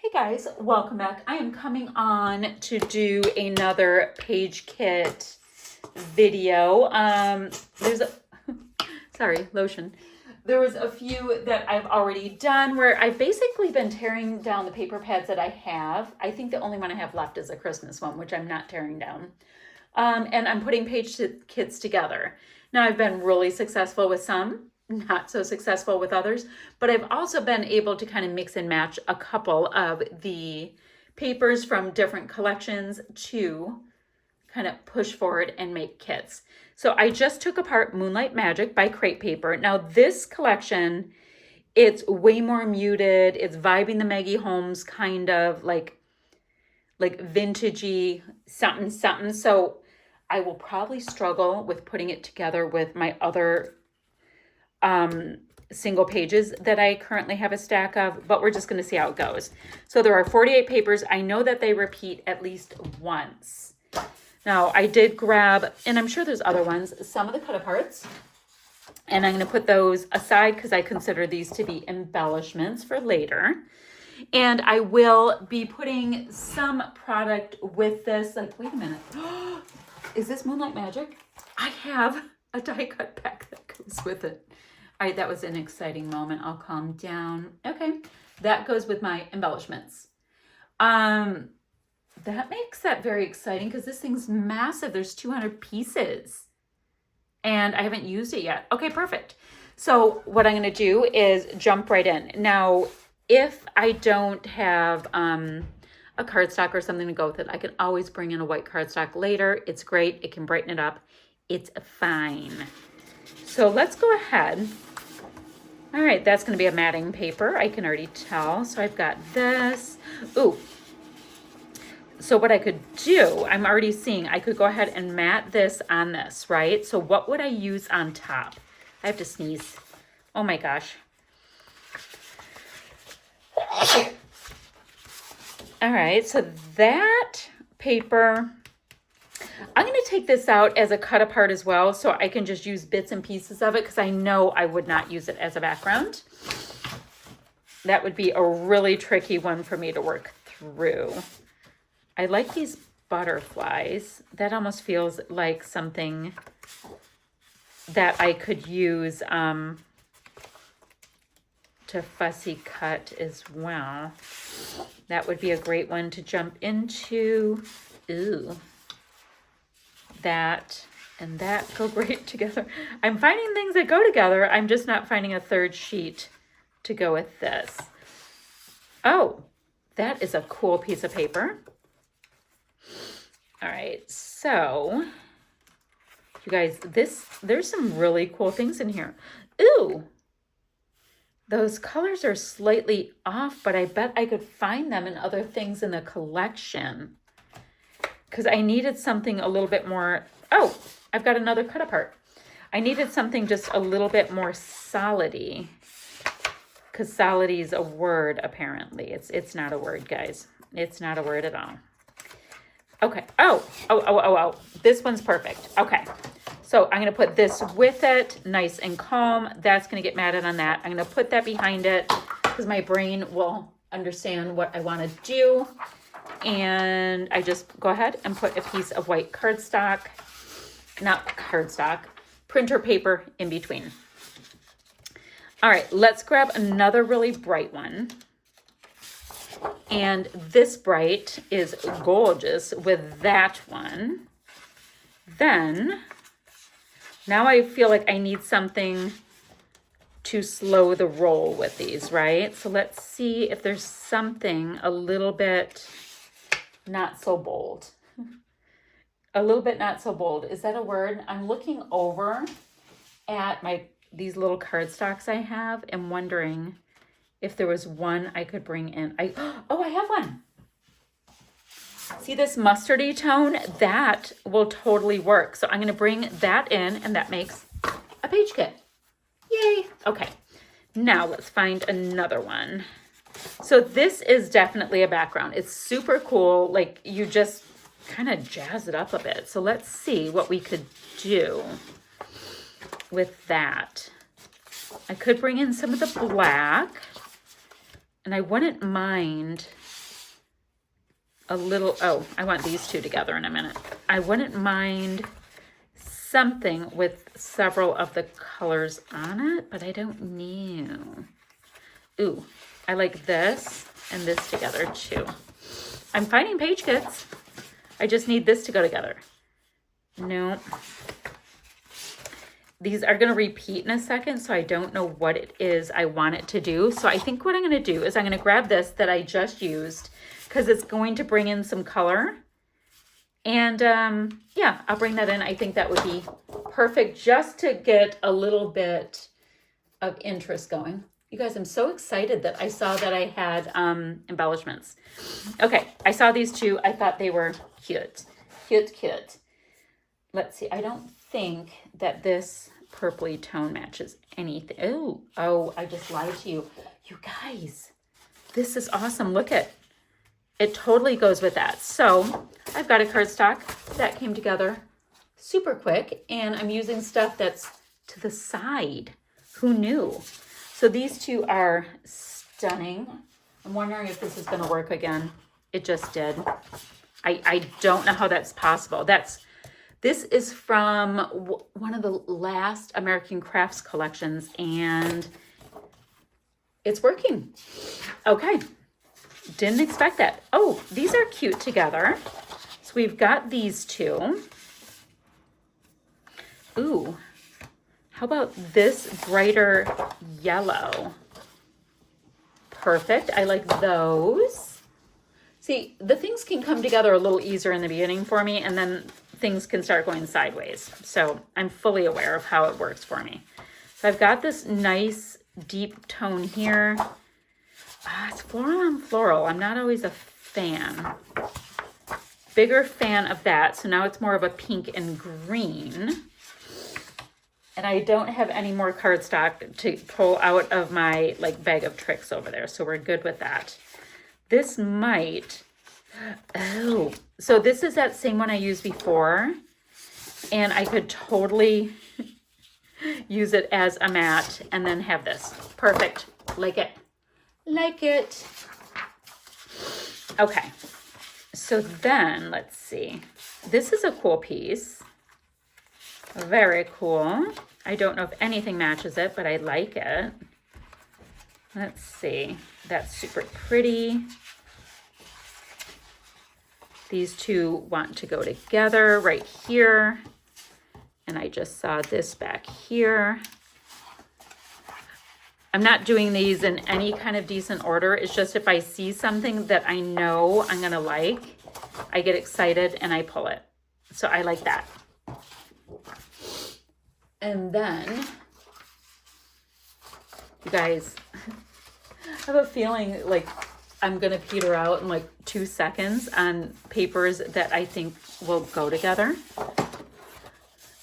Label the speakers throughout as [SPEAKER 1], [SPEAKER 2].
[SPEAKER 1] Hey guys, welcome back. I am coming on to do another page kit video. Sorry, lotion. There was a few that I've already done where I've basically been tearing down the paper pads that I have. I think the only one I have left is a Christmas one, which I'm not tearing down. And I'm putting page kits together. Now I've been really successful with some, not so successful with others, but I've also been able to kind of mix and match a couple of the papers from different collections to kind of push forward and make kits. So I just took apart Moonlight Magic by Crate Paper. Now this collection, it's way more muted. It's vibing the Maggie Holmes kind of like vintagey something something. So I will probably struggle with putting it together with my other single pages that I currently have a stack of, but we're just going to see how it goes. So there are 48 papers. I know that they repeat at least once. Now I did grab, and I'm sure there's other ones, some of the cut aparts, and I'm going to put those aside because I consider these to be embellishments for later. And I will be putting some product with this. Like, wait a minute. Is this Moonlight Magic? I have a die cut pack that goes with it. All right, that was an exciting moment. I'll calm down. Okay, that goes with my embellishments. That makes that very exciting because this thing's massive. There's 200 pieces and I haven't used it yet. Okay, perfect. So what I'm going to do is jump right in. Now, if I don't have a cardstock or something to go with it, I can always bring in a white cardstock later. It's great. It can brighten it up. It's fine. So let's go ahead. All right, that's going to be a matting paper. I can already tell. So I've got this. Ooh. So what I could do, I'm already seeing, I could go ahead and mat this on this, right? So what would I use on top? I have to sneeze. Oh my gosh. All right, so that paper, I'm going to take this out as a cut apart as well, so I can just use bits and pieces of it because I know I would not use it as a background. That would be a really tricky one for me to work through. I like these butterflies. That almost feels like something that I could use to fussy cut as well. That would be a great one to jump into. Ooh. That and that go great together. I'm finding things that go together. I'm just not finding a third sheet to go with this. Oh, that is a cool piece of paper. All right, so you guys, there's some really cool things in here. Ooh, those colors are slightly off, but I bet I could find them in other things in the collection because I needed something a little bit more. Oh, I've got another cut apart. I needed something just a little bit more solidy because solidy is a word, apparently. It's not a word, guys. It's not a word at all. Okay. Oh. This one's perfect. Okay. So I'm going to put this with it, nice and calm. That's going to get matted on that. I'm going to put that behind it because my brain will understand what I want to do. And I just go ahead and put a piece of white cardstock, not cardstock, printer paper in between. All right, let's grab another really bright one. And this bright is gorgeous with that one. Then, now I feel like I need something to slow the roll with these, right? So let's see if there's something a little bit not so bold. A little bit not so bold. Is that a word? I'm looking over at these little cardstocks I have and wondering if there was one I could bring in. I have one. See this mustardy tone? That will totally work. So I'm going to bring that in, and that makes a page kit. Yay. Okay. Now let's find another one. So this is definitely a background. It's super cool. Like, you just kind of jazz it up a bit. So let's see what we could do with that. I could bring in some of the black, and I wouldn't mind a little, oh, I want these two together in a minute. I wouldn't mind something with several of the colors on it, but I don't know. Ooh, I like this and this together too. I'm finding page kits. I just need this to go together. No. These are going to repeat in a second, so I don't know what it is I want it to do. So I think what I'm going to do is I'm going to grab this that I just used because it's going to bring in some color. And yeah, I'll bring that in. I think that would be perfect just to get a little bit of interest going. You guys, I'm so excited that I saw that I had embellishments. Okay, I saw these two. I thought they were cute. Cute. Let's see. I don't think that this purpley tone matches anything. Oh, I just lied to you. You guys, this is awesome. Look at it. Totally goes with that. So I've got a cardstock that came together super quick, and I'm using stuff that's to the side. Who knew? So these two are stunning. I'm wondering if this is going to work again. It just did. I don't know how that's possible. This is from one of the last American Crafts collections, and it's working. Okay. Didn't expect that. Oh, these are cute together. So we've got these two. Ooh. How about this brighter yellow? Perfect. I like those. See, the things can come together a little easier in the beginning for me, and then things can start going sideways. So I'm fully aware of how it works for me. So I've got this nice deep tone here. It's floral on floral. I'm not always a fan. Bigger fan of that. So now it's more of a pink and green. And I don't have any more cardstock to pull out of my bag of tricks over there. So we're good with that. This might, oh, so this is that same one I used before. And I could totally use it as a mat and then have this. Perfect. Like it. Okay. So then let's see. This is a cool piece. Very cool. I don't know if anything matches it, but I like it. Let's see. That's super pretty. These two want to go together right here. And I just saw this back here. I'm not doing these in any kind of decent order. It's just if I see something that I know I'm going to like, I get excited and I pull it. So I like that. And then, you guys, I have a feeling like I'm going to peter out in 2 seconds on papers that I think will go together.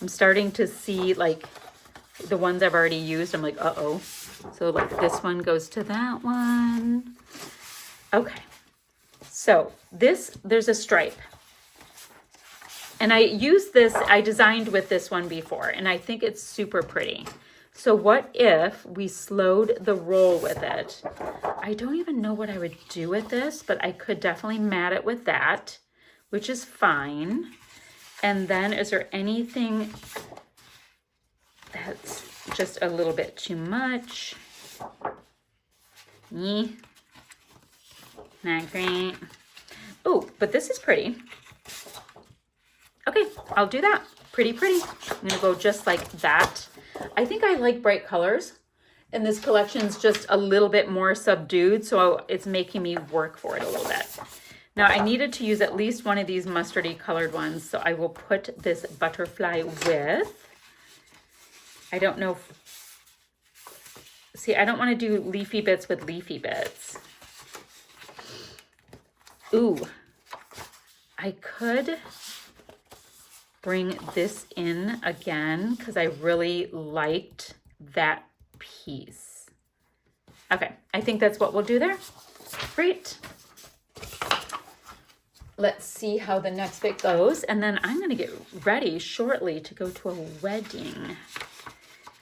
[SPEAKER 1] I'm starting to see the ones I've already used. I'm like, uh-oh. So this one goes to that one. Okay. So there's a stripe. And I designed with this one before, and I think it's super pretty. So what if we slowed the roll with it? I don't even know what I would do with this, but I could definitely mat it with that, which is fine. And then is there anything that's just a little bit too much? Not great. Oh, but this is pretty. Okay, I'll do that. Pretty. I'm gonna go just like that. I think I like bright colors, and this collection's just a little bit more subdued, so it's making me work for it a little bit. Now I needed to use at least one of these mustardy colored ones, so I will put this butterfly with. I don't know. See, I don't want to do leafy bits with leafy bits. Ooh, I could bring this in again because I really liked that piece. Okay, I think that's what we'll do there. Great. Let's see how the next bit goes, and then I'm going to get ready shortly to go to a wedding.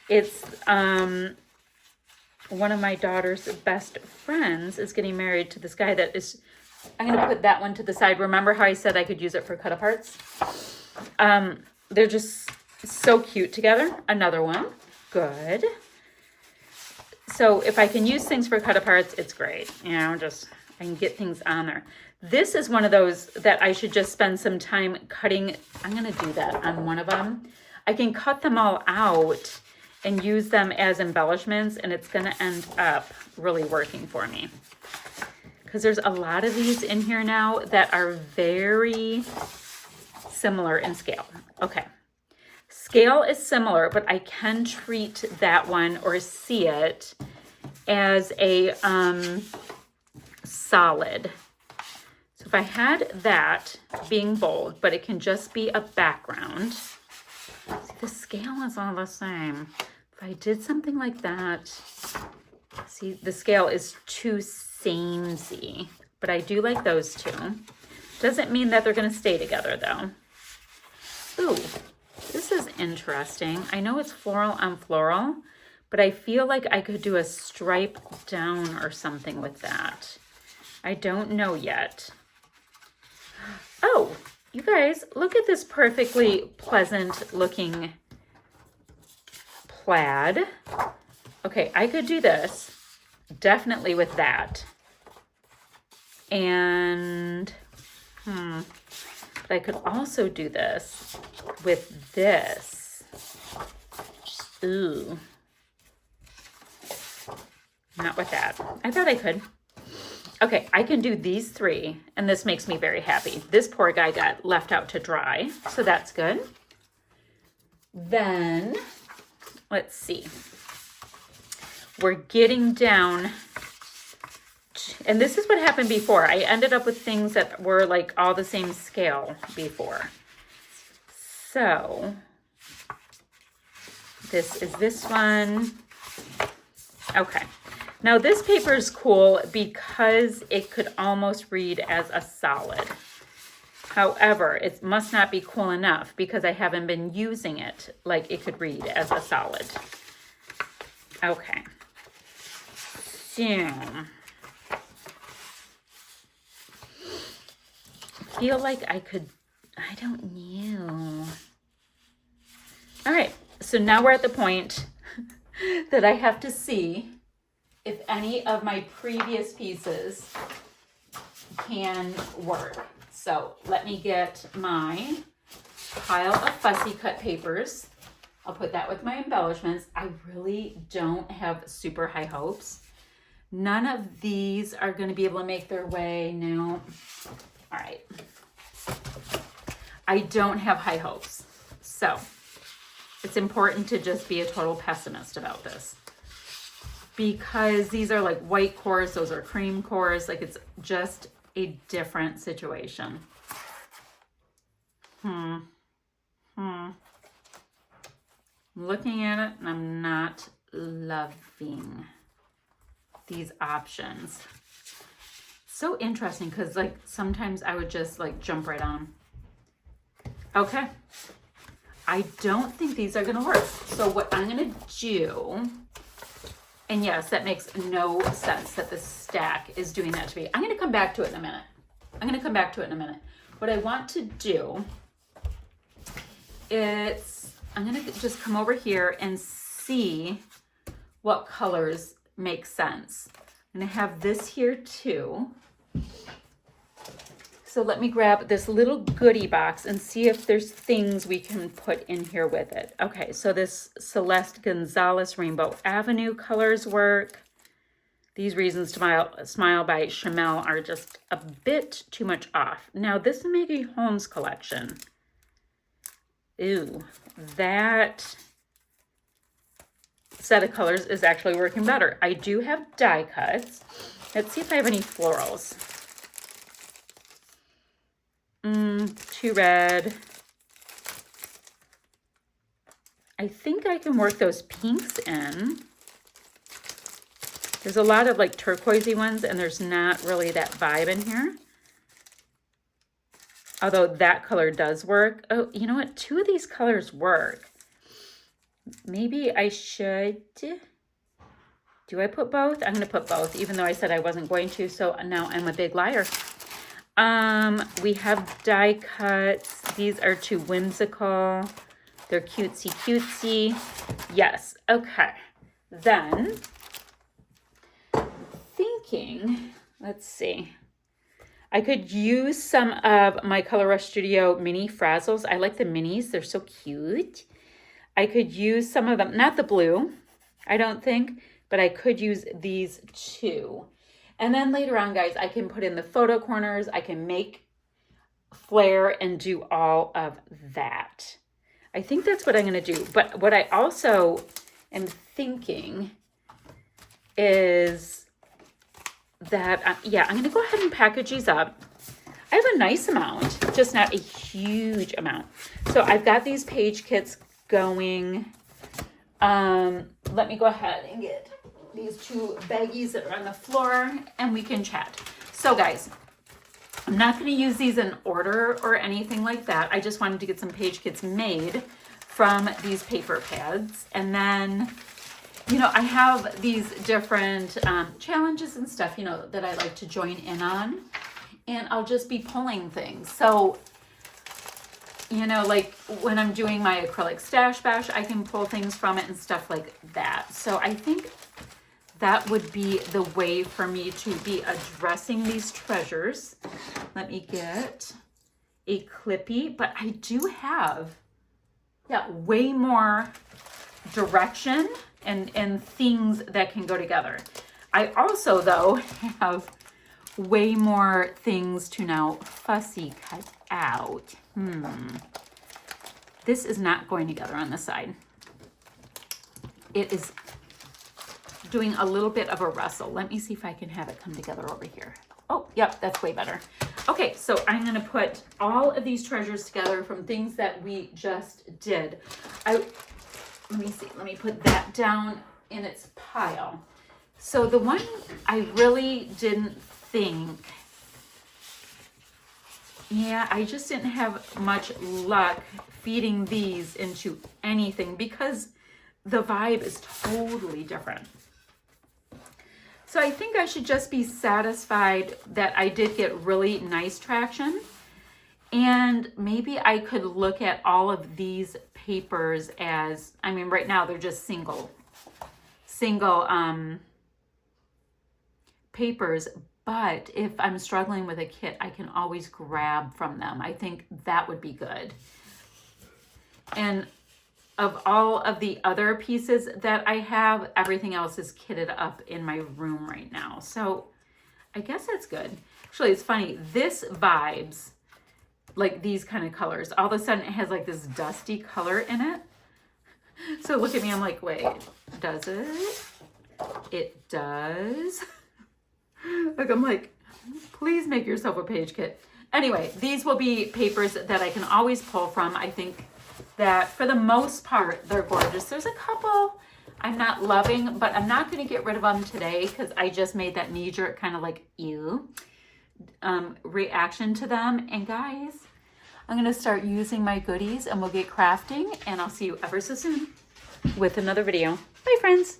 [SPEAKER 1] It's one of my daughter's best friends is getting married to this guy that is I'm going to put that one to the side. Remember how I said I could use it for cut-aparts? They're just so cute together. Another one. Good. So if I can use things for cut-aparts, it's great. You know, just I can get things on there. This is one of those that I should just spend some time cutting. I'm going to do that on one of them. I can cut them all out and use them as embellishments, and it's going to end up really working for me. Because there's a lot of these in here now that are very similar in scale. Okay. Scale is similar, but I can treat that one or see it as a solid. So if I had that being bold, but it can just be a background. See, the scale is all the same. If I did something like that, see, the scale is too samey, but I do like those two. Doesn't mean that they're going to stay together though. Ooh, this is interesting. I know it's floral on floral, but I feel like I could do a stripe down or something with that. I don't know yet. Oh, you guys, look at this perfectly pleasant looking plaid. Okay, I could do this definitely with that. And, but I could also do this with this. Ooh. Not with that. I thought I could. Okay, I can do these three, and this makes me very happy. This poor guy got left out to dry, so that's good. Then, let's see. We're getting down, and this is what happened before. I ended up with things that were like all the same scale before. So, this is this one. Okay. Now this paper is cool because it could almost read as a solid. However, it must not be cool enough because I haven't been using it like it could read as a solid. Okay. So, I feel like I could, I don't know. All right, so now we're at the point that I have to see if any of my previous pieces can work. So let me get my pile of fussy cut papers. I'll put that with my embellishments. I really don't have super high hopes. None of these are going to be able to make their way. No. All right. I don't have high hopes. So it's important to just be a total pessimist about this. Because these are like white cores, those are cream cores. Like it's just a different situation. Looking at it, and I'm not loving these options. So interesting, because like sometimes I would just like jump right on them. Okay. I don't think these are gonna work. So what I'm gonna do, and yes, that makes no sense that the stack is doing that to me. I'm gonna come back to it in a minute. What I want to do is, I'm gonna just come over here and see what colors make sense. I'm gonna have this here too. So let me grab this little goodie box and see if there's things we can put in here with it. Okay, so this Celeste Gonzalez Rainbow Avenue colors work. These Reasons to Smile by Chamel are just a bit too much off. Now this is Maggie Holmes collection. Ooh, that set of colors is actually working better. I do have die cuts. Let's see if I have any florals. Too red. I think I can work those pinks in. There's a lot of like turquoisey ones, and there's not really that vibe in here. Although that color does work. Oh, you know what? Two of these colors work. Maybe I should. Do I put both? I'm going to put both, even though I said I wasn't going to. So now I'm a big liar. We have die cuts. These are too whimsical. They're cutesy cutesy. Yes, okay. Then, thinking, let's see. I could use some of my Color Rush Studio mini frazzles. I like the minis, they're so cute. I could use some of them, not the blue, I don't think, but I could use these too. And then later on, guys, I can put in the photo corners, I can make flare and do all of that. I think that's what I'm gonna do. But what I also am thinking is that, yeah, I'm gonna go ahead and package these up. I have a nice amount, just not a huge amount. So I've got these page kits going. Let me go ahead and get these two baggies that are on the floor and we can chat. So guys, I'm not going to use these in order or anything like that. I just wanted to get some page kits made from these paper pads. And then, you know, I have these different challenges and stuff, you know, that I like to join in on. And I'll just be pulling things. So, you know, like when I'm doing my acrylic stash bash, I can pull things from it and stuff like that. So I think that would be the way for me to be addressing these treasures. Let me get a clippy, but I do have, yeah, way more direction and things that can go together. I also, though, have way more things to now fussy cut out. This is not going together on the side. It is doing a little bit of a rustle. Let me see if I can have it come together over here. Oh, yep, that's way better. Okay, so I'm gonna put all of these treasures together from things that we just did. Let me see, let me put that down in its pile. So the one I really didn't think, yeah, I just didn't have much luck feeding these into anything because the vibe is totally different. So I think I should just be satisfied that I did get really nice traction. And maybe I could look at all of these papers as, I mean, right now they're just single papers. But if I'm struggling with a kit, I can always grab from them. I think that would be good. And of all of the other pieces that I have, everything else is kitted up in my room right now. So I guess that's good. Actually, it's funny. This vibes like these kind of colors. All of a sudden it has like this dusty color in it. So look at me. I'm like, wait, does it? It does. Like, I'm like, please make yourself a page kit. Anyway, these will be papers that I can always pull from. I think that for the most part, they're gorgeous. There's a couple I'm not loving, but I'm not going to get rid of them today because I just made that knee-jerk kind of like, ew, reaction to them. And guys, I'm going to start using my goodies and we'll get crafting, and I'll see you ever so soon with another video. Bye, friends.